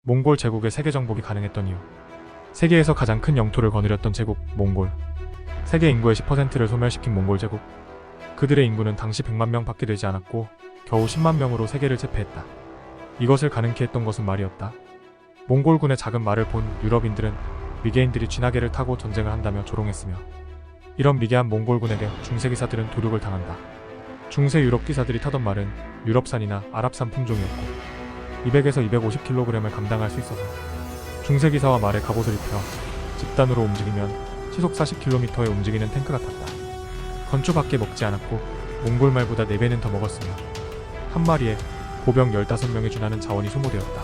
몽골 제국의 세계 정복이 가능했던 이유. 세계에서 가장 큰 영토를 거느렸던 제국, 몽골. 세계 인구의 10%를 소멸시킨 몽골 제국. 그들의 인구는 당시 100만 명 밖에 되지 않았고 겨우 10만 명으로 세계를 제패했다. 이것을 가능케 했던 것은 말이었다. 몽골군의 작은 말을 본 유럽인들은 미개인들이 쥐나개를 타고 전쟁을 한다며 조롱했으며, 이런 미개한 몽골군에게 중세 기사들은 도륙을 당한다. 중세 유럽 기사들이 타던 말은 유럽산이나 아랍산 품종이었고 200에서 250kg을 감당할 수 있어서 중세 기사와 말에 갑옷을 입혀 집단으로 움직이면 시속 40km에 움직이는 탱크 같았다. 건초밖에 먹지 않았고 몽골 말보다 4배는 더 먹었으며 한 마리에 보병 15명이 준하는 자원이 소모되었다.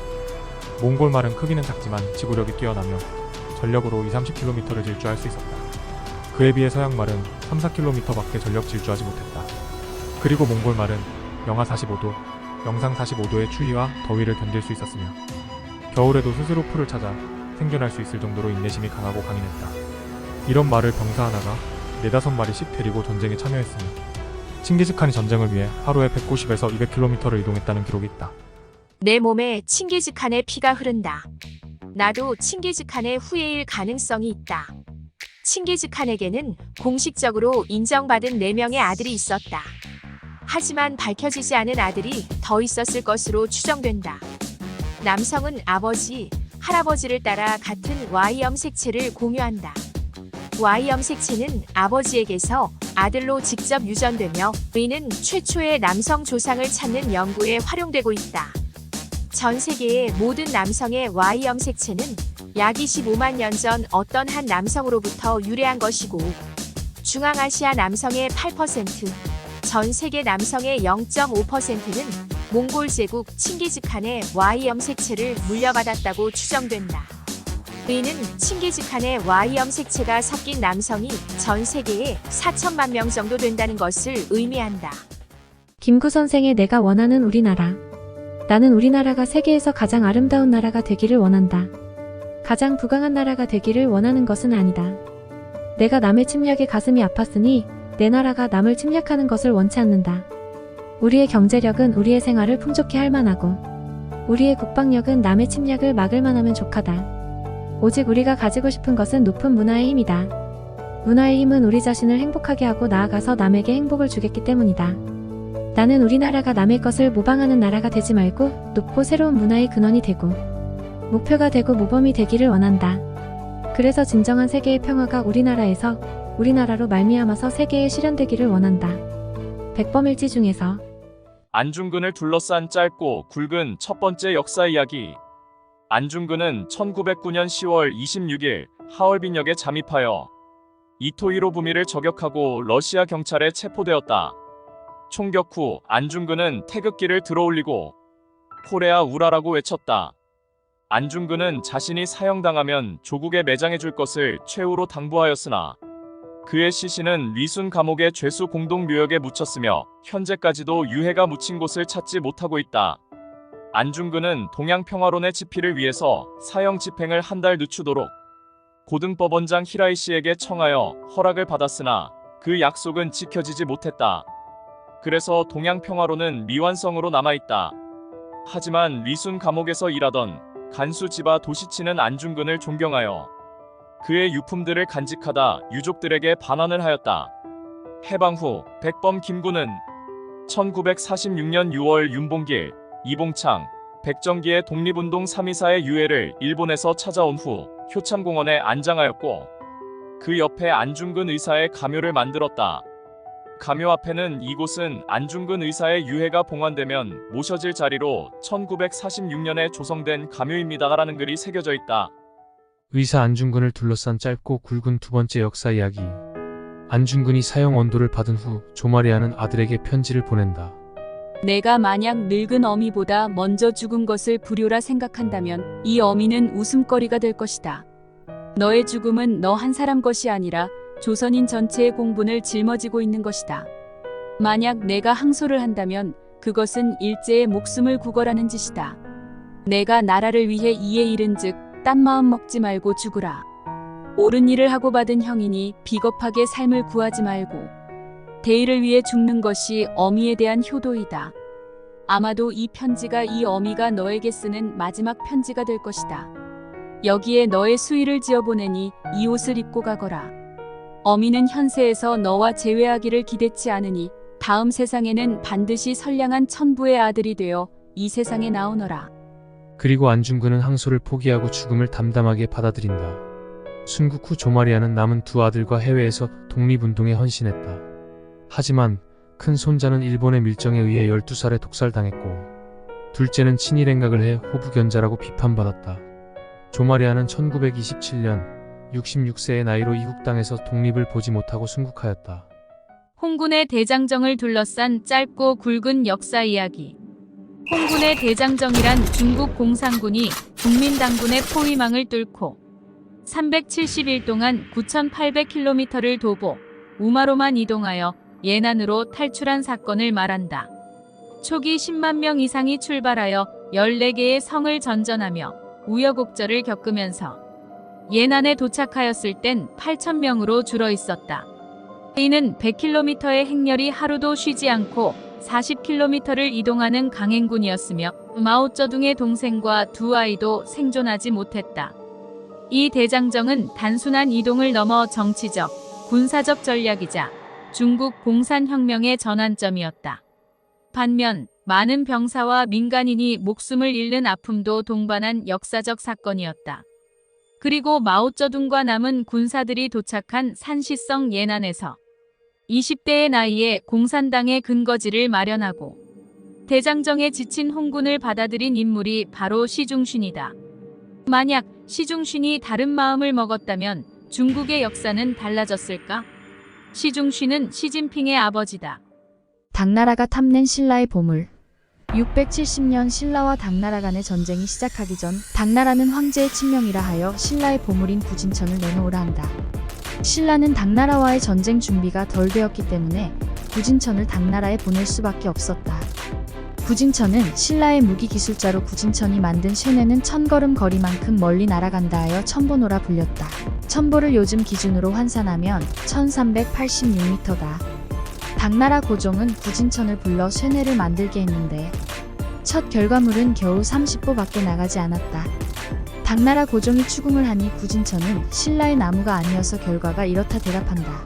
몽골 말은 크기는 작지만 지구력이 뛰어나며 전력으로 20-30km를 질주할 수 있었다. 그에 비해 서양 말은 3-4km밖에 전력 질주하지 못했다. 그리고 몽골 말은 영하 45도, 영상 45도의 추위와 더위를 견딜 수 있었으며 겨울에도 스스로 풀을 찾아 생존할 수 있을 정도로 인내심이 강하고 강인했다. 이런 말을 병사 하나가 4-5마리씩 데리고 전쟁에 참여했으며 칭기즈칸이 전쟁을 위해 하루에 190에서 200km를 이동했다는 기록이 있다. 내 몸에 칭기즈칸의 피가 흐른다. 나도 칭기즈칸의 후예일 가능성이 있다. 칭기즈칸에게는 공식적으로 인정받은 4명의 아들이 있었다. 하지만 밝혀지지 않은 아들이 더 있었을 것으로 추정된다. 남성은 아버지, 할아버지를 따라 같은 Y염 색체를 공유한다. Y염 색체는 아버지에게서 아들로 직접 유전되며 이는 최초의 남성 조상을 찾는 연구에 활용되고 있다. 전 세계의 모든 남성의 Y염 색체는 약 25만 년 전 어떤 한 남성으로부터 유래한 것이고 중앙아시아 남성의 8%, 전 세계 남성의 0.5%는 몽골 제국 칭기즈칸의 Y염 색체를 물려받았다고 추정된다. 이는 칭기즈칸의 Y염 색체가 섞인 남성이 전 세계에 4천만 명 정도 된다는 것을 의미한다. 김구 선생의 내가 원하는 우리나라. 나는 우리나라가 세계에서 가장 아름다운 나라가 되기를 원한다. 가장 부강한 나라가 되기를 원하는 것은 아니다. 내가 남의 침략에 가슴이 아팠으니 내 나라가 남을 침략하는 것을 원치 않는다. 우리의 경제력은 우리의 생활을 풍족히 할 만하고 우리의 국방력은 남의 침략을 막을 만하면 족하다. 오직 우리가 가지고 싶은 것은 높은 문화의 힘이다. 문화의 힘은 우리 자신을 행복하게 하고 나아가서 남에게 행복을 주겠기 때문이다. 나는 우리나라가 남의 것을 모방하는 나라가 되지 말고 높고 새로운 문화의 근원이 되고 목표가 되고 모범이 되기를 원한다. 그래서 진정한 세계의 평화가 우리나라로 말미암아서 세계에 실현되기를 원한다. 백범일지 중에서 안중근을 둘러싼 짧고 굵은 첫 번째 역사 이야기. 안중근은 1909년 10월 26일 하얼빈역에 잠입하여 이토 히로부미를 저격하고 러시아 경찰에 체포되었다. 총격 후 안중근은 태극기를 들어올리고 코레아 우라라고 외쳤다. 안중근은 자신이 사형당하면 조국에 매장해줄 것을 최후로 당부하였으나 그의 시신은 리순 감옥의 죄수 공동묘역에 묻혔으며 현재까지도 유해가 묻힌 곳을 찾지 못하고 있다. 안중근은 동양평화론의 집필을 위해서 사형 집행을 한 달 늦추도록 고등법원장 히라이 씨에게 청하여 허락을 받았으나 그 약속은 지켜지지 못했다. 그래서 동양평화론은 미완성으로 남아있다. 하지만 리순 감옥에서 일하던 간수 지바 도시치는 안중근을 존경하여 그의 유품들을 간직하다 유족들에게 반환을 하였다. 해방 후 백범 김구는 1946년 6월 윤봉길, 이봉창, 백정기의 독립운동 324의 유해를 일본에서 찾아온 후 효창공원에 안장하였고 그 옆에 안중근 의사의 가묘를 만들었다. 가묘 앞에는 이곳은 안중근 의사의 유해가 봉환되면 모셔질 자리로 1946년에 조성된 가묘입니다라는 글이 새겨져 있다. 의사 안중근을 둘러싼 짧고 굵은 두 번째 역사 이야기. 안중근이 사형 언도를 받은 후 조마리아는 아들에게 편지를 보낸다. 내가 만약 늙은 어미보다 먼저 죽은 것을 불효라 생각한다면 이 어미는 웃음거리가 될 것이다. 너의 죽음은 너 한 사람 것이 아니라 조선인 전체의 공분을 짊어지고 있는 것이다. 만약 내가 항소를 한다면 그것은 일제의 목숨을 구걸하는 짓이다. 내가 나라를 위해 이에 이른즉 딴 마음 먹지 말고 죽으라. 옳은 일을 하고 받은 형이니 비겁하게 삶을 구하지 말고 대의를 위해 죽는 것이 어미에 대한 효도이다. 아마도 이 편지가 이 어미가 너에게 쓰는 마지막 편지가 될 것이다. 여기에 너의 수의를 지어보내니 이 옷을 입고 가거라. 어미는 현세에서 너와 재회하기를 기대치 않으니 다음 세상에는 반드시 선량한 천부의 아들이 되어 이 세상에 나오너라. 그리고 안중근은 항소를 포기하고 죽음을 담담하게 받아들인다. 순국 후 조마리아는 남은 두 아들과 해외에서 독립운동에 헌신했다. 하지만 큰 손자는 일본의 밀정에 의해 12살에 독살당했고 둘째는 친일행각을 해 호부견자라고 비판받았다. 조마리아는 1927년 66세의 나이로 이국 땅에서 독립을 보지 못하고 순국하였다. 홍군의 대장정을 둘러싼 짧고 굵은 역사 이야기. 홍군의 대장정이란 중국 공산군이 국민당군의 포위망을 뚫고 370일 동안 9,800km를 도보, 우마로만 이동하여 예난으로 탈출한 사건을 말한다. 초기 10만 명 이상이 출발하여 14개의 성을 전전하며 우여곡절을 겪으면서 예난에 도착하였을 땐 8,000명으로 줄어 있었다. 이는 100km의 행렬이 하루도 쉬지 않고 40km를 이동하는 강행군이었으며 마오쩌둥의 동생과 두 아이도 생존하지 못했다. 이 대장정은 단순한 이동을 넘어 정치적, 군사적 전략이자 중국 공산혁명의 전환점이었다. 반면 많은 병사와 민간인이 목숨을 잃는 아픔도 동반한 역사적 사건이었다. 그리고 마오쩌둥과 남은 군사들이 도착한 산시성 예난에서 20대의 나이에 공산당의 근거지를 마련하고 대장정에 지친 홍군을 받아들인 인물이 바로 시중신이다. 만약 시중신이 다른 마음을 먹었다면 중국의 역사는 달라졌을까? 시중신은 시진핑의 아버지다. 당나라가 탐낸 신라의 보물. 670년 신라와 당나라 간의 전쟁이 시작하기 전 당나라는 황제의 친명이라 하여 신라의 보물인 구진천을 내놓으라 한다. 신라는 당나라와의 전쟁 준비가 덜 되었기 때문에 구진천을 당나라에 보낼 수밖에 없었다. 구진천은 신라의 무기 기술자로 구진천이 만든 쇠뇌는 1000걸음 거리만큼 멀리 날아간다 하여 천보노라 불렸다. 천보를 요즘 기준으로 환산하면 1386m다. 당나라 고종은 구진천을 불러 쇠뇌를 만들게 했는데 첫 결과물은 겨우 30보밖에 나가지 않았다. 당나라 고종이 추궁을 하니 구진천은 신라의 나무가 아니어서 결과가 이렇다 대답한다.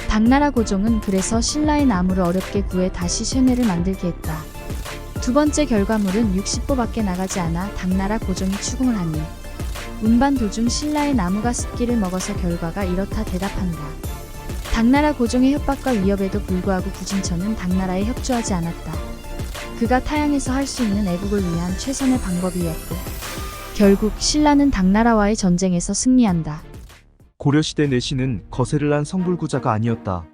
당나라 고종은 그래서 신라의 나무를 어렵게 구해 다시 쇠뇌를 만들게 했다. 두 번째 결과물은 60보밖에 나가지 않아 당나라 고종이 추궁을 하니 운반 도중 신라의 나무가 습기를 먹어서 결과가 이렇다 대답한다. 당나라 고종의 협박과 위협에도 불구하고 구진천은 당나라에 협조하지 않았다. 그가 타향해서 할 수 있는 애국을 위한 최선의 방법이었고 결국 신라는 당나라와의 전쟁에서 승리한다. 고려시대 내시는 거세를 한 성불구자가 아니었다.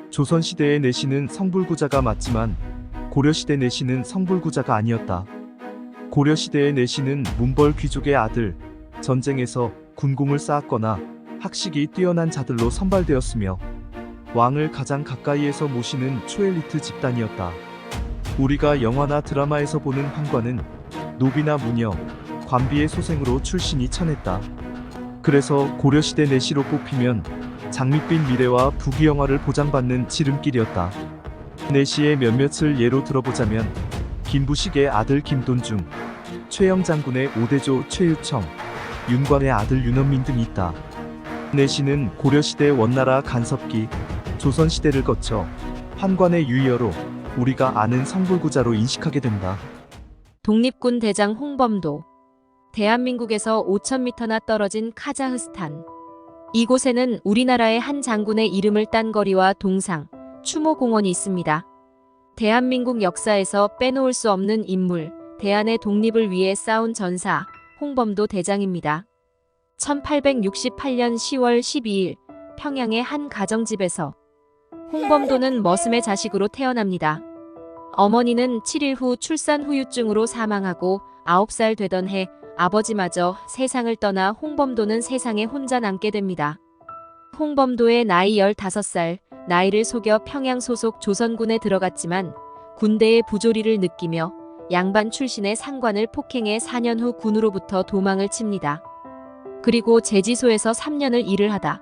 조선시대의 내시는 성불구자가 맞지만 고려시대 내시는 성불구자가 아니었다. 고려시대의 내시는 문벌 귀족의 아들, 전쟁에서 군功을 쌓았거나 학식이 뛰어난 자들로 선발되었으며 왕을 가장 가까이에서 모시는 초엘리트 집단이었다. 우리가 영화나 드라마에서 보는 환관은 노비나 무녀, 관비의 소생으로 출신이 천했다. 그래서 고려시대 내시로 뽑히면 장밋빛 미래와 부귀영화를 보장받는 지름길이었다. 내시의 몇몇을 예로 들어보자면 김부식의 아들 김돈중, 최영 장군의 5대조 최유청, 윤관의 아들 윤원민 등이 있다. 내시는 고려시대 원나라 간섭기, 조선시대를 거쳐 환관의 유의어로 우리가 아는 성불구자로 인식하게 된다. 독립군 대장 홍범도. 대한민국에서 5,000m나 떨어진 카자흐스탄. 이곳에는 우리나라의 한 장군의 이름을 딴 거리와 동상, 추모공원이 있습니다. 대한민국 역사에서 빼놓을 수 없는 인물, 대한의 독립을 위해 싸운 전사, 홍범도 대장입니다. 1868년 10월 12일 평양의 한 가정집에서 홍범도는 머슴의 자식으로 태어납니다. 어머니는 7일 후 출산 후유증으로 사망하고 9살 되던 해 아버지마저 세상을 떠나 홍범도는 세상에 혼자 남게 됩니다. 홍범도의 나이 15살, 나이를 속여 평양 소속 조선군에 들어갔지만 군대의 부조리를 느끼며 양반 출신의 상관을 폭행해 4년 후 군으로부터 도망을 칩니다. 그리고 제지소에서 3년을 일을 하다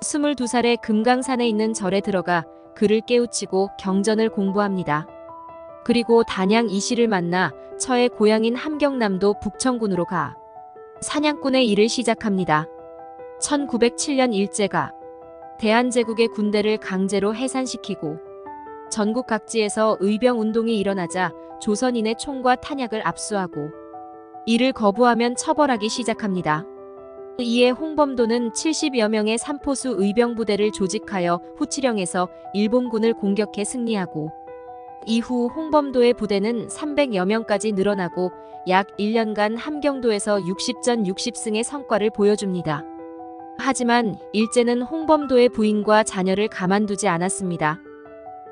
22살에 금강산에 있는 절에 들어가 글을 깨우치고 경전을 공부합니다. 그리고 단양 이씨를 만나 처의 고향인 함경남도 북천군으로 가 사냥꾼의 일을 시작합니다. 1907년 일제가 대한제국의 군대를 강제로 해산시키고 전국 각지에서 의병운동이 일어나자 조선인의 총과 탄약을 압수하고 이를 거부하면 처벌하기 시작합니다. 이에 홍범도는 70여 명의 삼포수 의병부대를 조직하여 후치령에서 일본군을 공격해 승리하고 이후 홍범도의 부대는 300여 명까지 늘어나고 약 1년간 함경도에서 60전 60승의 성과를 보여줍니다. 하지만 일제는 홍범도의 부인과 자녀를 가만두지 않았습니다.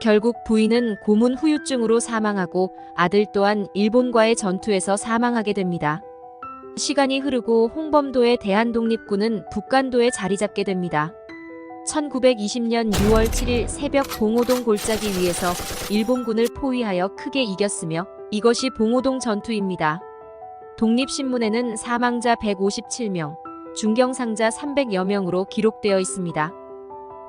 결국 부인은 고문 후유증으로 사망하고 아들 또한 일본과의 전투에서 사망하게 됩니다. 시간이 흐르고 홍범도의 대한독립군은 북간도에 자리 잡게 됩니다. 1920년 6월 7일 새벽 봉오동 골짜기 위에서 일본군을 포위하여 크게 이겼으며 이것이 봉오동 전투입니다. 독립신문에는 사망자 157명, 중경상자 300여 명으로 기록되어 있습니다.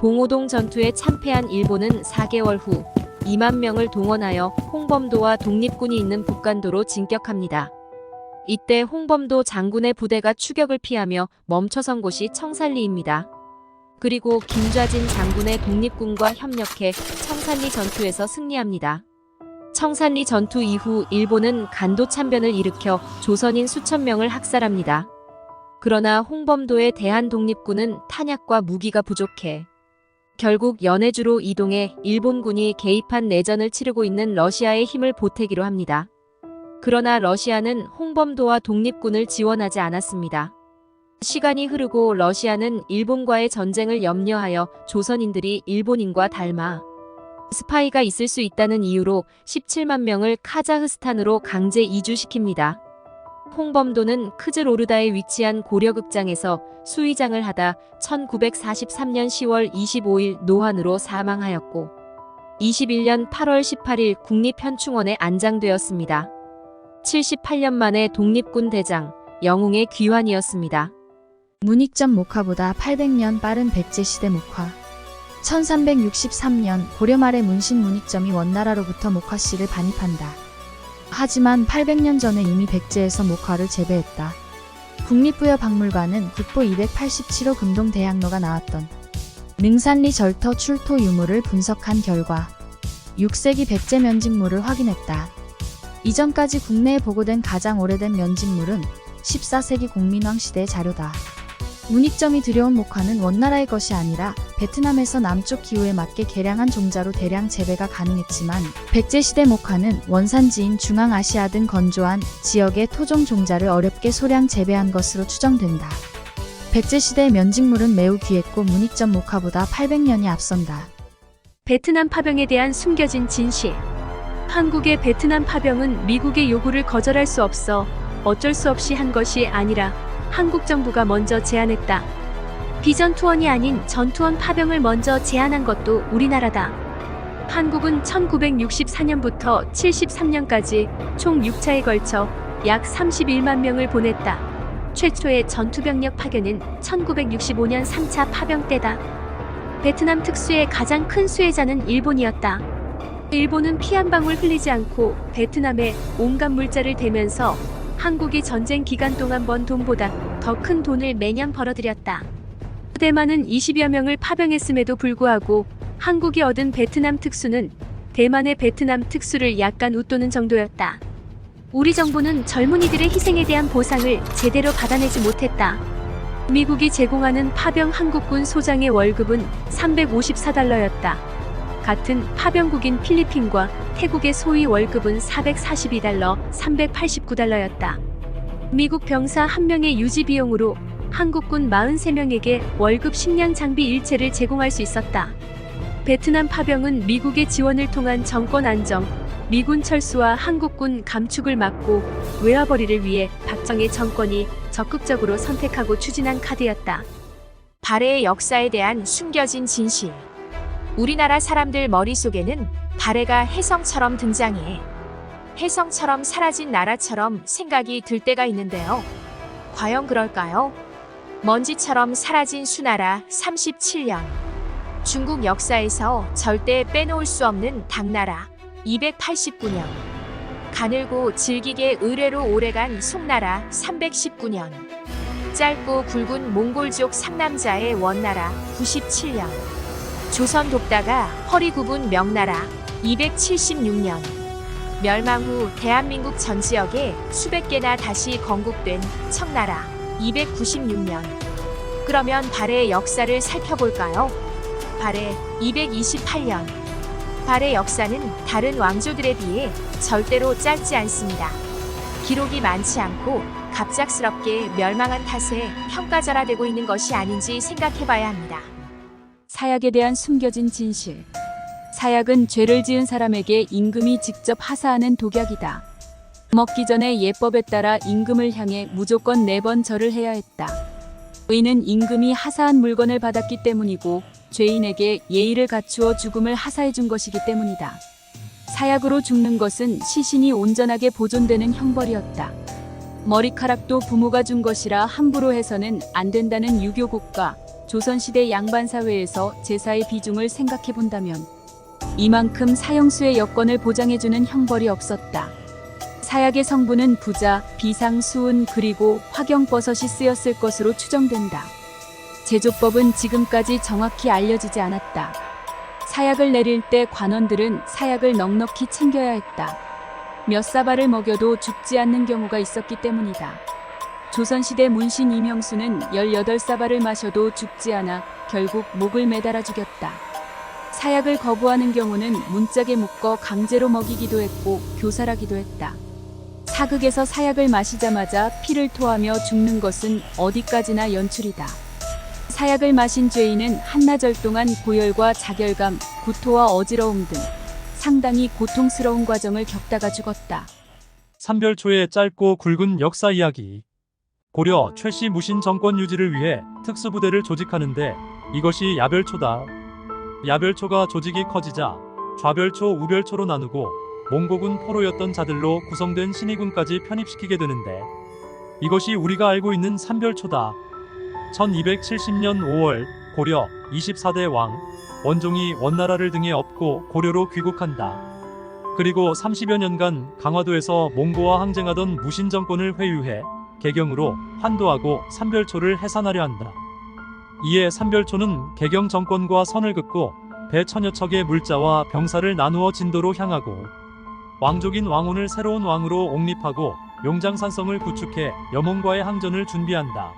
봉오동 전투에 참패한 일본은 4개월 후 2만 명을 동원하여 홍범도와 독립군이 있는 북간도로 진격합니다. 이때 홍범도 장군의 부대가 추격을 피하며 멈춰선 곳이 청산리입니다. 그리고 김좌진 장군의 독립군과 협력해 청산리 전투에서 승리합니다. 청산리 전투 이후 일본은 간도 참변을 일으켜 조선인 수천 명을 학살합니다. 그러나 홍범도의 대한독립군은 탄약과 무기가 부족해 결국 연해주로 이동해 일본군이 개입한 내전을 치르고 있는 러시아의 힘을 보태기로 합니다. 그러나 러시아는 홍범도와 독립군을 지원하지 않았습니다. 시간이 흐르고 러시아는 일본과의 전쟁을 염려하여 조선인들이 일본인과 닮아 스파이가 있을 수 있다는 이유로 17만 명을 카자흐스탄으로 강제 이주시킵니다. 홍범도는 크즈로르다에 위치한 고려극장에서 수의장을 하다 1943년 10월 25일 노환으로 사망하였고 21년 8월 18일 국립현충원에 안장되었습니다. 78년 만에 독립군 대장, 영웅의 귀환이었습니다. 문익점 목화보다 800년 빠른 백제시대 목화. 1363년 고려 말에 문신 문익점이 원나라로부터 목화씨를 반입한다. 하지만 800년 전에 이미 백제에서 목화를 재배했다. 국립부여박물관은 국보 287호 금동대학로가 나왔던 능산리 절터 출토 유물을 분석한 결과 6세기 백제 면직물을 확인했다. 이전까지 국내에 보고된 가장 오래된 면직물은 14세기 공민왕 시대의 자료다. 문익점이 들여온 목화는 원나라의 것이 아니라 베트남에서 남쪽 기후에 맞게 개량한 종자로 대량 재배가 가능했지만 백제시대 목화는 원산지인 중앙아시아 등 건조한 지역의 토종 종자를 어렵게 소량 재배한 것으로 추정된다. 백제시대의 면직물은 매우 귀했고 문익점 목화보다 800년이 앞선다. 베트남 파병에 대한 숨겨진 진실. 한국의 베트남 파병은 미국의 요구를 거절할 수 없어 어쩔 수 없이 한 것이 아니라 한국 정부가 먼저 제안했다. 비전투원이 아닌 전투원 파병을 먼저 제안한 것도 우리나라다. 한국은 1964년부터 73년까지 총 6차에 걸쳐 약 31만 명을 보냈다. 최초의 전투병력 파견은 1965년 3차 파병 때다. 베트남 특수의 가장 큰 수혜자는 일본이었다. 일본은 피 한 방울 흘리지 않고 베트남에 온갖 물자를 대면서 한국이 전쟁 기간 동안 번 돈보다 더 큰 돈을 매년 벌어들였다. 대만은 20여 명을 파병했음에도 불구하고 한국이 얻은 베트남 특수는 대만의 베트남 특수를 약간 웃도는 정도였다. 우리 정부는 젊은이들의 희생에 대한 보상을 제대로 받아내지 못했다. 미국이 제공하는 파병 한국군 소장의 월급은 354달러였다. 같은 파병국인 필리핀과 태국의 소위 월급은 442달러, 389달러였다. 미국 병사 1명의 유지 비용으로 한국군 43명에게 월급 식량 장비 일체를 제공할 수 있었다. 베트남 파병은 미국의 지원을 통한 정권 안정, 미군 철수와 한국군 감축을 막고 외화벌이를 위해 박정희 정권이 적극적으로 선택하고 추진한 카드였다. 발해의 역사에 대한 숨겨진 진실. 우리나라 사람들 머릿속에는 발해가 혜성처럼 등장해 혜성처럼 사라진 나라처럼 생각이 들 때가 있는데요. 과연 그럴까요? 먼지처럼 사라진 수나라 37년. 중국 역사에서 절대 빼놓을 수 없는 당나라. 289년. 가늘고 질기게 의뢰로 오래간 송나라 319년. 짧고 굵은 몽골족 상남자의 원나라 97년. 조선 돕다가 허리 굽은 명나라 276년. 멸망 후 대한민국 전 지역에 수백 개나 다시 건국된 청나라 296년. 그러면 발의 역사를 살펴볼까요? 발의 228년. 발의 역사는 다른 왕조들에 비해 절대로 짧지 않습니다. 기록이 많지 않고 갑작스럽게 멸망한 탓에 평가절하되고 있는 것이 아닌지 생각해봐야 합니다. 사약에 대한 숨겨진 진실. 사약은 죄를 지은 사람에게 임금이 직접 하사하는 독약이다. 먹기 전에 예법에 따라 임금을 향해 무조건 4번 절을 해야 했다. 의는 임금이 하사한 물건을 받았기 때문이고 죄인에게 예의를 갖추어 죽음을 하사해 준 것이기 때문이다. 사약으로 죽는 것은 시신이 온전하게 보존되는 형벌이었다. 머리카락도 부모가 준 것이라 함부로 해서는 안 된다는 유교 국가, 조선시대 양반사회에서 제사의 비중을 생각해 본다면 이만큼 사형수의 여건을 보장해주는 형벌이 없었다. 사약의 성분은 부자, 비상, 수은 그리고 화경버섯이 쓰였을 것으로 추정된다. 제조법은 지금까지 정확히 알려지지 않았다. 사약을 내릴 때 관원들은 사약을 넉넉히 챙겨야 했다. 몇 사발을 먹여도 죽지 않는 경우가 있었기 때문이다. 조선시대 문신 이명수는 18사발을 마셔도 죽지 않아 결국 목을 매달아 죽였다. 사약을 거부하는 경우는 문짝에 묶어 강제로 먹이기도 했고 교살하기도 했다. 사극에서 사약을 마시자마자 피를 토하며 죽는 것은 어디까지나 연출이다. 사약을 마신 죄인은 한나절 동안 고열과 자결감, 구토와 어지러움 등 상당히 고통스러운 과정을 겪다가 죽었다. 삼별초의 짧고 굵은 역사 이야기. 고려 최씨 무신 정권 유지를 위해 특수부대를 조직하는데 이것이 야별초다. 야별초가 조직이 커지자 좌별초, 우별초로 나누고 몽고군 포로였던 자들로 구성된 신의군까지 편입시키게 되는데 이것이 우리가 알고 있는 삼별초다. 1270년 5월 고려 24대 왕 원종이 원나라를 등에 업고 고려로 귀국한다. 그리고 30여 년간 강화도에서 몽고와 항쟁하던 무신 정권을 회유해 개경으로 환도하고 삼별초를 해산하려 한다. 이에 삼별초는 개경 정권과 선을 긋고 배 천여 척의 물자와 병사를 나누어 진도로 향하고 왕족인 왕혼을 새로운 왕으로 옹립하고 용장산성을 구축해 여몽과의 항전을 준비한다.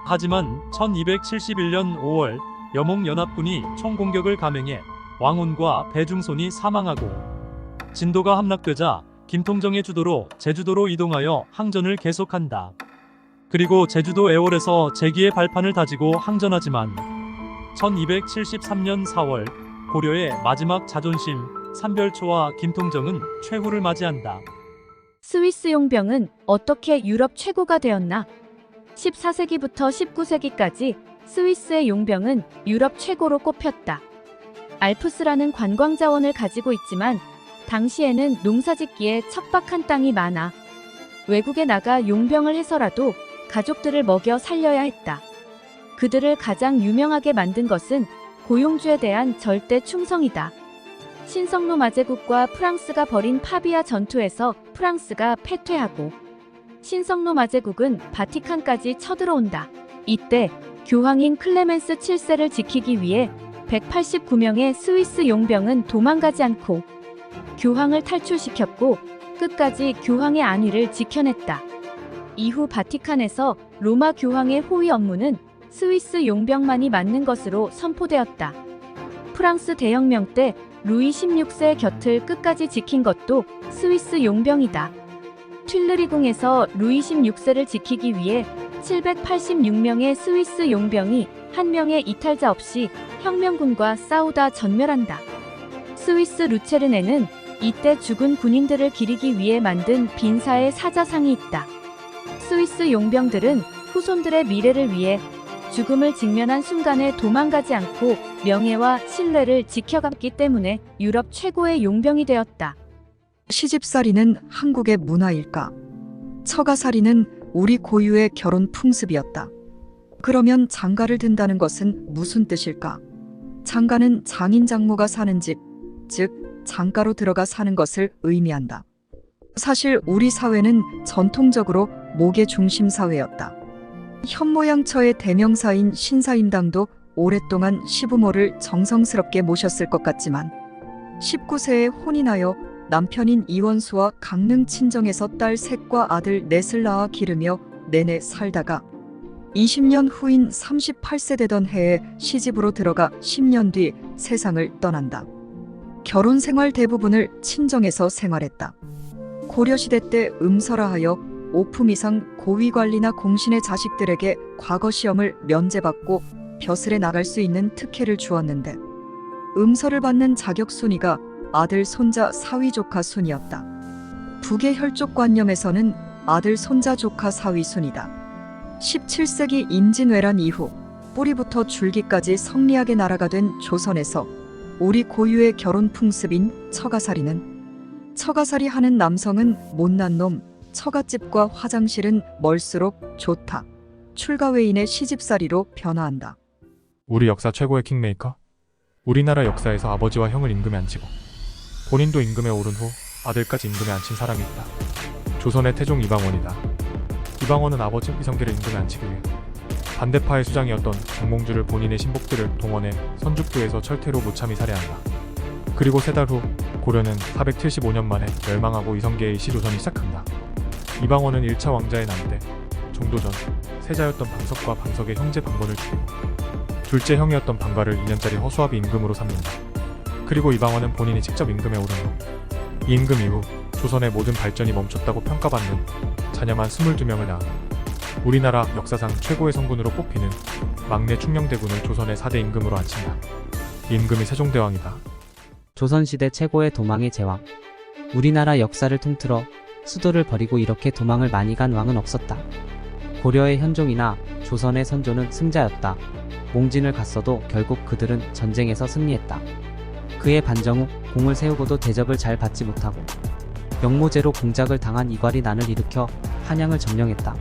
하지만 1271년 5월 여몽 연합군이 총공격을 감행해 왕혼과 배중손이 사망하고 진도가 함락되자 김통정의 주도로 제주도로 이동하여 항전을 계속한다. 그리고 제주도 애월에서 재기의 발판을 다지고 항전하지만 1273년 4월 고려의 마지막 자존심 삼별초와 김통정은 최후를 맞이한다. 스위스 용병은 어떻게 유럽 최고가 되었나? 14세기부터 19세기까지 스위스의 용병은 유럽 최고로 꼽혔다. 알프스라는 관광 자원을 가지고 있지만 당시에는 농사짓기에 척박한 땅이 많아 외국에 나가 용병을 해서라도 가족들을 먹여 살려야 했다. 그들을 가장 유명하게 만든 것은 고용주에 대한 절대 충성이다. 신성로 마제국과 프랑스가 벌인 파비아 전투에서 프랑스가 패퇴하고 신성로 마제국은 바티칸까지 쳐들어온다. 이때 교황인 클레멘스 7세를 지키기 위해 189명의 스위스 용병은 도망가지 않고 교황을 탈출시켰고 끝까지 교황의 안위를 지켜냈다. 이후 바티칸에서 로마 교황의 호위 업무는 스위스 용병만이 맡는 것으로 선포되었다. 프랑스 대혁명 때 루이 16세의 곁을 끝까지 지킨 것도 스위스 용병이다. 튠르리궁에서 루이 16세를 지키기 위해 786명의 스위스 용병이 한 명의 이탈자 없이 혁명군과 싸우다 전멸한다. 스위스 루체른에는 이때 죽은 군인들을 기리기 위해 만든 빈사의 사자상이 있다. 스위스 용병들은 후손들의 미래를 위해 죽음을 직면한 순간에 도망가지 않고 명예와 신뢰를 지켜갔기 때문에 유럽 최고의 용병이 되었다. 시집살이는 한국의 문화일까? 처가살이는 우리 고유의 결혼 풍습이었다. 그러면 장가를 든다는 것은 무슨 뜻일까? 장가는 장인 장모가 사는 집, 즉 장가로 들어가 사는 것을 의미한다. 사실 우리 사회는 전통적으로 목의 중심 사회였다. 현모양처의 대명사인 신사임당도 오랫동안 시부모를 정성스럽게 모셨을 것 같지만 19세에 혼이 나여 남편인 이원수와 강릉 친정에서 딸 셋과 아들 넷을 낳아 기르며 내내 살다가 20년 후인 38세 되던 해에 시집으로 들어가 10년 뒤 세상을 떠난다. 결혼 생활 대부분을 친정에서 생활했다. 고려시대 때 음설화하여 5품 이상 고위관리나 공신의 자식들에게 과거 시험을 면제받고 벼슬에 나갈 수 있는 특혜를 주었는데 음설을 받는 자격 순위가 아들, 손자, 사위, 조카 순이었다. 북의 혈족관념에서는 아들, 손자, 조카, 사위 순이다. 17세기 임진왜란 이후 뿌리부터 줄기까지 성리하게 나라가 된 조선에서 우리 고유의 결혼 풍습인 처가살이는 처가살이 하는 남성은 못난 놈, 처갓집과 화장실은 멀수록 좋다. 출가외인의 시집살이로 변화한다. 우리 역사 최고의 킹메이커? 우리나라 역사에서 아버지와 형을 임금에 앉히고 본인도 임금에 오른 후 아들까지 임금에 앉힌 사람이 있다. 조선의 태종 이방원이다. 이방원은 아버지 이성계를 임금에 앉히기 위해 반대파의 수장이었던 정몽주를 본인의 신복들을 동원해 선죽도에서 철퇴로 무참히 살해한다. 그리고 3달 후 고려는 475년 만에 멸망하고 이성계의 시조선이 시작한다. 이방원은 1차 왕자의 남대 정도전 세자였던 방석과 방석의 형제 방건을 죽이고 둘째 형이었던 방가를 2년짜리 허수아비 임금으로 삼는다. 그리고 이방원은 본인이 직접 임금에 오른 후 이 임금 이후 조선의 모든 발전이 멈췄다고 평가받는 자녀만 22명을 낳아 우리나라 역사상 최고의 성군으로 뽑히는 막내 충녕대군을 조선의 4대 임금으로 앉힌다. 이 임금이 세종대왕이다. 조선시대 최고의 도망의 제왕. 우리나라 역사를 통틀어 수도를 버리고 이렇게 도망을 많이 간 왕은 없었다. 고려의 현종이나 조선의 선조는 승자였다. 몽진을 갔어도 결국 그들은 전쟁에서 승리했다. 그의 반정 후 공을 세우고도 대접을 잘 받지 못하고 영모제로 공작을 당한 이괄이 난을 일으켜 한양을 점령했다.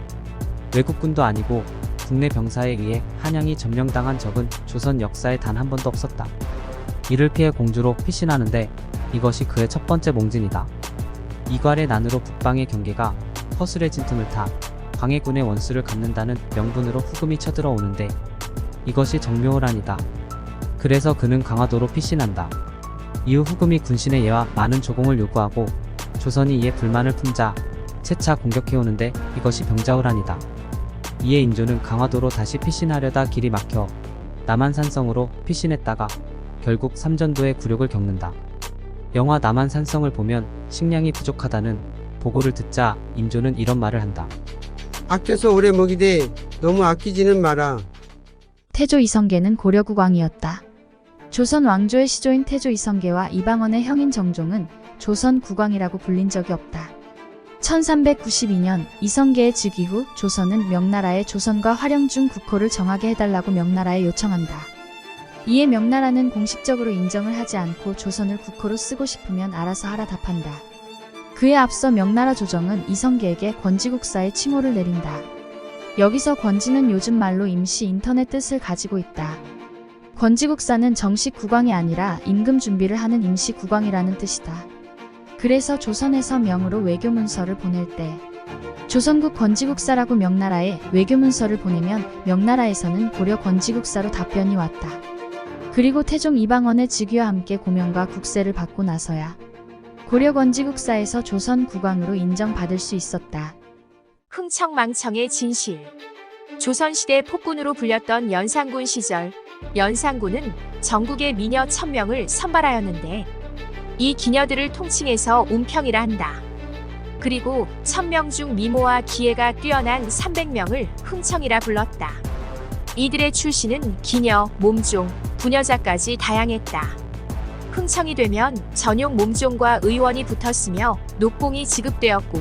외국군도 아니고 국내 병사에 의해 한양이 점령당한 적은 조선 역사에 단 한 번도 없었다. 이를 피해 공주로 피신하는데 이것이 그의 첫 번째 몽진이다. 이괄의 난으로 북방의 경계가 허술해진 틈을 타 광해군의 원수를 갚는다는 명분으로 후금이 쳐들어 오는데 이것이 정묘호란이다. 그래서 그는 강화도로 피신한다. 이후 후금이 군신의 예와 많은 조공을 요구하고 조선이 이에 불만을 품자 채차 공격해오는데 이것이 병자호란이다. 이에 인조는 강화도로 다시 피신하려다 길이 막혀 남한산성으로 피신했다가 결국 삼전도의 굴욕을 겪는다. 영화 남한산성을 보면 식량이 부족하다는 보고를 듣자 임조는 이런 말을 한다. 아껴서 오래 먹이되 너무 아끼지는 마라. 태조 이성계는 고려국왕이었다. 조선 왕조의 시조인 태조 이성계와 이방원의 형인 정종은 조선 국왕이라고 불린 적이 없다. 1392년 이성계의 즉위 후 조선은 명나라에 조선과 화령중 국호를 정하게 해달라고 명나라에 요청한다. 이에 명나라는 공식적으로 인정을 하지 않고 조선을 국호로 쓰고 싶으면 알아서 하라 답한다. 그에 앞서 명나라 조정은 이성계에게 권지국사의 칭호를 내린다. 여기서 권지는 요즘 말로 임시 인터넷 뜻을 가지고 있다. 권지국사는 정식 국왕이 아니라 임금 준비를 하는 임시 국왕이라는 뜻이다. 그래서 조선에서 명으로 외교문서를 보낼 때 조선국 권지국사라고 명나라에 외교문서를 보내면 명나라에서는 고려 권지국사로 답변이 왔다. 그리고 태종 이방원의 즉위와 함께 고명과 국세를 받고 나서야 고려 권지국사에서 조선 국왕으로 인정받을 수 있었다. 흥청망청의 진실. 조선시대 폭군으로 불렸던 연산군 시절 연산군은 전국의 미녀 1000명을 선발하였는데 이 기녀들을 통칭해서 운평이라 한다. 그리고 1000명 중 미모와 기회가 뛰어난 300명을 흥청이라 불렀다. 이들의 출신은 기녀, 몸종, 부녀자까지 다양했다. 흥청이 되면 전용 몸종과 의원이 붙었으며 녹봉이 지급되었고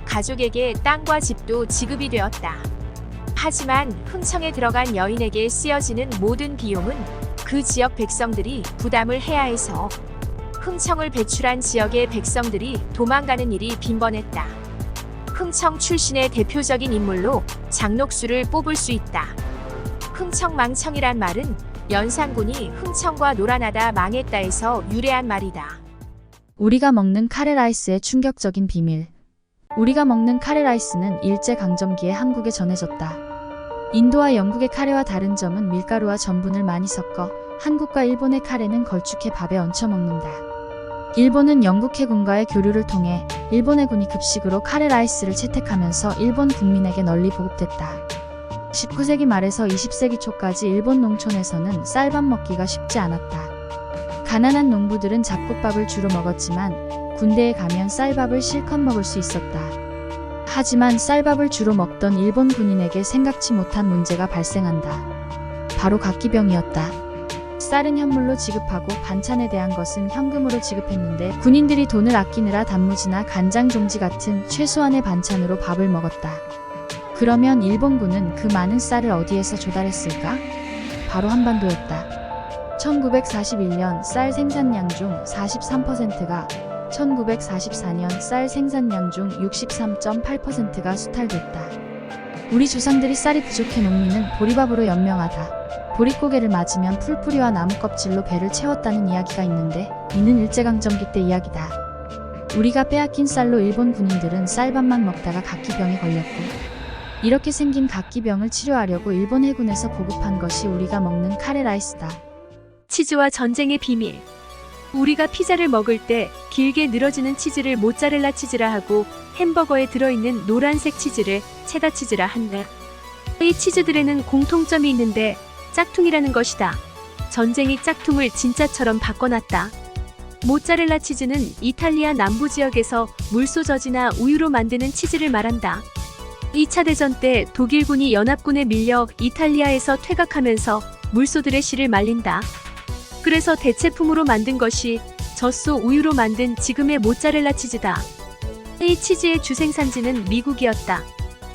가족에게 땅과 집도 지급이 되었다. 하지만 흥청에 들어간 여인에게 쓰여지는 모든 비용은 그 지역 백성들이 부담을 해야 해서 흥청을 배출한 지역의 백성들이 도망가는 일이 빈번했다. 흥청 출신의 대표적인 인물로 장녹수를 뽑을 수 있다. 흥청망청이란 말은 연산군이 흥청과 놀아나다 망했다에서 유래한 말이다. 우리가 먹는 카레라이스의 충격적인 비밀. 우리가 먹는 카레라이스는 일제강점기에 한국에 전해졌다. 인도와 영국의 카레와 다른 점은 밀가루와 전분을 많이 섞어 한국과 일본의 카레는 걸쭉해 밥에 얹혀 먹는다. 일본은 영국 해군과의 교류를 통해 일본 해군이 급식으로 카레라이스를 채택하면서 일본 국민에게 널리 보급됐다. 19세기 말에서 20세기 초까지 일본 농촌에서는 쌀밥 먹기가 쉽지 않았다. 가난한 농부들은 잡곡밥을 주로 먹었지만 군대에 가면 쌀밥을 실컷 먹을 수 있었다. 하지만 쌀밥을 주로 먹던 일본 군인에게 생각지 못한 문제가 발생한다. 바로 각기병이었다. 쌀은 현물로 지급하고 반찬에 대한 것은 현금으로 지급했는데 군인들이 돈을 아끼느라 단무지나 간장 종지 같은 최소한의 반찬으로 밥을 먹었다. 그러면 일본군은 그 많은 쌀을 어디에서 조달했을까? 바로 한반도였다. 1941년 쌀 생산량 중 43%가 1944년 쌀 생산량 중 63.8%가 수탈됐다. 우리 조상들이 쌀이 부족해 농민은 보리밥으로 연명하다. 보릿고개를 맞으면 풀뿌리와 나무 껍질로 배를 채웠다는 이야기가 있는데 이는 일제강점기 때 이야기다. 우리가 빼앗긴 쌀로 일본 군인들은 쌀밥만 먹다가 각기병에 걸렸고 이렇게 생긴 각기병을 치료하려고 일본 해군에서 보급한 것이 우리가 먹는 카레라이스다. 치즈와 전쟁의 비밀. 우리가 피자를 먹을 때 길게 늘어지는 치즈를 모짜렐라 치즈라 하고 햄버거에 들어있는 노란색 치즈를 체다 치즈라 한다. 이 치즈들에는 공통점이 있는데 짝퉁이라는 것이다. 전쟁이 짝퉁을 진짜처럼 바꿔놨다. 모짜렐라 치즈는 이탈리아 남부 지역에서 물소저지나 우유로 만드는 치즈를 말한다. 2차 대전 때 독일군이 연합군에 밀려 이탈리아에서 퇴각하면서 물소들의 씨를 말린다. 그래서 대체품으로 만든 것이 젖소 우유로 만든 지금의 모짜렐라 치즈다. 이 치즈의 주생산지는 미국이었다.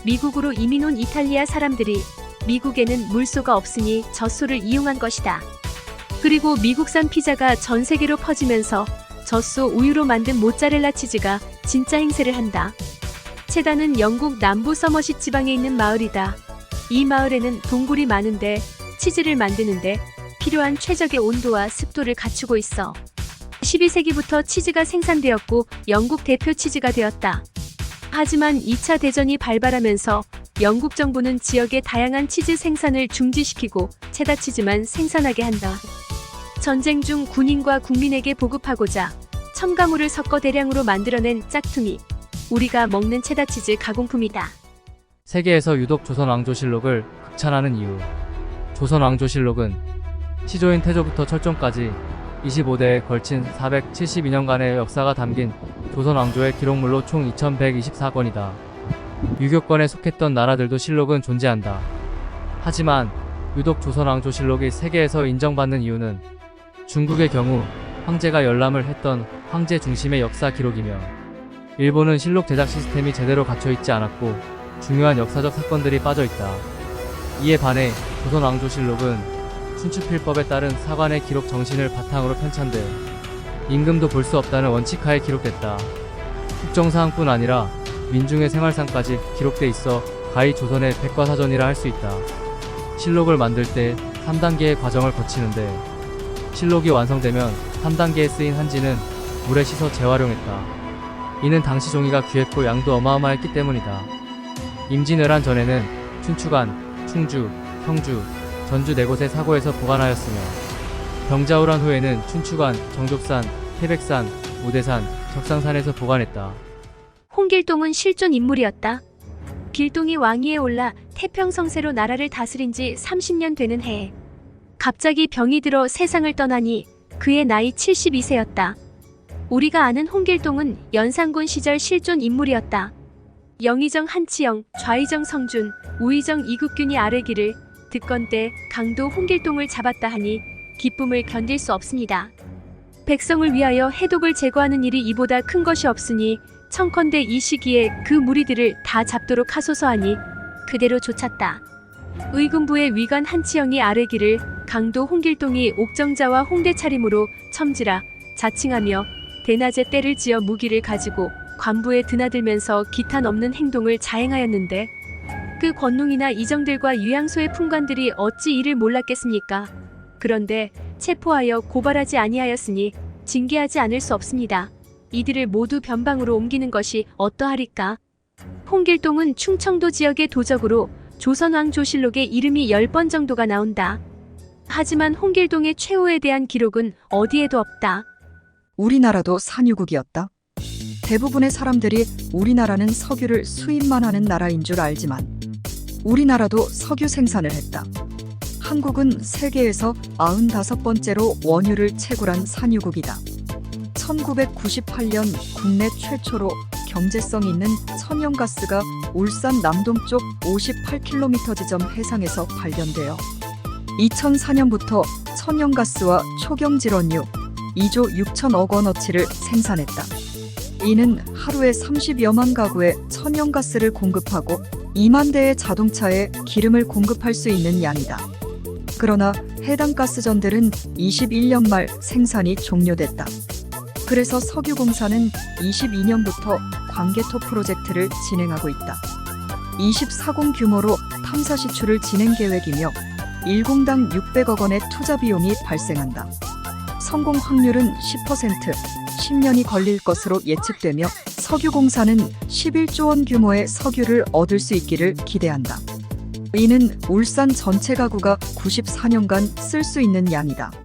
미국으로 이민 온 이탈리아 사람들이 미국에는 물소가 없으니 젖소를 이용한 것이다. 그리고 미국산 피자가 전 세계로 퍼지면서 젖소 우유로 만든 모짜렐라 치즈가 진짜 행세를 한다. 체다는 영국 남부 서머시 지방에 있는 마을이다. 이 마을에는 동굴이 많은데 치즈를 만드는데 필요한 최적의 온도와 습도를 갖추고 있어. 12세기부터 치즈가 생산되었고 영국 대표 치즈가 되었다. 하지만 2차 대전이 발발하면서 영국 정부는 지역의 다양한 치즈 생산을 중지시키고 체다 치즈만 생산하게 한다. 전쟁 중 군인과 국민에게 보급하고자 첨가물을 섞어 대량으로 만들어낸 짝퉁이 우리가 먹는 체다 치즈 가공품이다. 세계에서 유독 조선왕조실록을 극찬하는 이유. 조선왕조실록은 시조인 태조부터 철종까지 25대에 걸친 472년간의 역사가 담긴 조선왕조의 기록물로 총 2124건이다. 유교권에 속했던 나라들도 실록은 존재한다. 하지만 유독 조선왕조실록이 세계에서 인정받는 이유는 중국의 경우 황제가 열람을 했던 황제 중심의 역사 기록이며 일본은 실록 제작 시스템이 제대로 갖춰있지 않았고 중요한 역사적 사건들이 빠져있다. 이에 반해 조선왕조실록은 춘추필법에 따른 사관의 기록 정신을 바탕으로 편찬돼 임금도 볼 수 없다는 원칙하에 기록됐다. 국정사항뿐 아니라 민중의 생활상까지 기록돼 있어 가히 조선의 백과사전이라 할 수 있다. 실록을 만들 때 3단계의 과정을 거치는데 실록이 완성되면 3단계에 쓰인 한지는 물에 씻어 재활용했다. 이는 당시 종이가 귀했고 양도 어마어마했기 때문이다. 임진왜란 전에는 춘추관, 충주, 형주, 전주 4곳의 사고에서 보관하였으며 병자호란 후에는 춘추관, 정족산, 태백산, 오대산, 적상산에서 보관했다. 홍길동은 실존 인물이었다. 길동이 왕위에 올라 태평성세로 나라를 다스린 지 30년 되는 해에 갑자기 병이 들어 세상을 떠나니 그의 나이 72세였다. 우리가 아는 홍길동은 연산군 시절 실존 인물이었다. 영의정 한치영, 좌의정 성준, 우의정 이국균이 아뢰기를 듣건대 강도 홍길동을 잡았다 하니 기쁨을 견딜 수 없습니다. 백성을 위하여 해독을 제거하는 일이 이보다 큰 것이 없으니 청컨대 이 시기에 그 무리들을 다 잡도록 하소서 하니 그대로 좇았다. 의군부의 위관 한치영이 아뢰기를 강도 홍길동이 옥정자와 홍대 차림으로 첨지라 자칭하며 대낮에 때를 지어 무기를 가지고 관부에 드나들면서 기탄 없는 행동을 자행하였는데 그 권능이나 이정들과 유양소의 풍관들이 어찌 이를 몰랐겠습니까? 그런데 체포하여 고발하지 아니하였으니 징계하지 않을 수 없습니다. 이들을 모두 변방으로 옮기는 것이 어떠하리까? 홍길동은 충청도 지역의 도적으로 조선왕조실록에 이름이 10번 정도가 나온다. 하지만 홍길동의 최후에 대한 기록은 어디에도 없다. 우리나라도 산유국이었다. 대부분의 사람들이 우리나라는 석유를 수입만 하는 나라인 줄 알지만 우리나라도 석유 생산을 했다. 한국은 세계에서 95번째로 원유를 채굴한 산유국이다. 1998년 국내 최초로 경제성 있는 천연가스가 울산 남동쪽 58km 지점 해상에서 발견되어 2004년부터 천연가스와 초경질원유 2조 6천억 원어치를 생산했다. 이는 하루에 30여만 가구에 천연가스를 공급하고 2만 대의 자동차에 기름을 공급할 수 있는 양이다. 그러나 해당 가스전들은 21년 말 생산이 종료됐다. 그래서 석유공사는 22년부터 광개토 프로젝트를 진행하고 있다. 24공 규모로 탐사 시추를 진행 계획이며 1공당 600억 원의 투자 비용이 발생한다. 성공 확률은 10%, 10년이 걸릴 것으로 예측되며 석유공사는 11조 원 규모의 석유를 얻을 수 있기를 기대한다. 이는 울산 전체 가구가 94년간 쓸 수 있는 양이다.